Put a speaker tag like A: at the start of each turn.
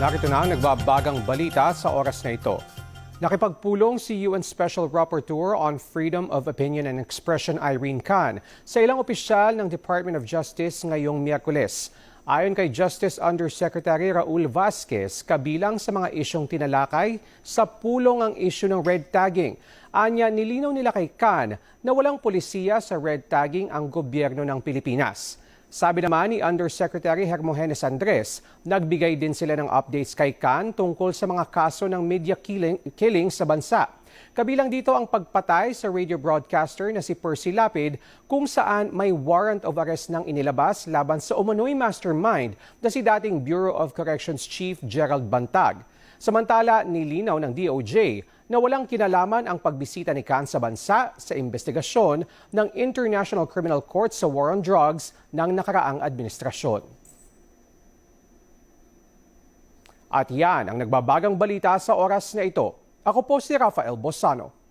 A: Narito na ang nagbabagang balita sa oras na ito. Nakipagpulong si UN Special Rapporteur on Freedom of Opinion and Expression Irene Khan sa ilang opisyal ng Department of Justice ngayong Miyerkules. Ayon kay Justice Undersecretary Raul Vasquez, kabilang sa mga isyong tinalakay sa pulong ang isyu ng red tagging. Anya, nilinaw nila kay Khan na walang polisiya sa red tagging ang gobyerno ng Pilipinas. Sabi naman ni Undersecretary Hermogenes Andres, nagbigay din sila ng updates kay Khan tungkol sa mga kaso ng media killing sa bansa. Kabilang dito ang pagpatay sa radio broadcaster na si Percy Lapid kung saan may warrant of arrest nang inilabas laban sa umano'y mastermind na si dating Bureau of Corrections Chief Gerald Bantag. Samantala, nilinaw ng DOJ na walang kinalaman ang pagbisita ni Khan sa bansa sa investigasyon ng International Criminal Court sa War on Drugs ng nakaraang administrasyon. At yan ang nagbabagang balita sa oras na ito. Ako po si Rafael Bosano.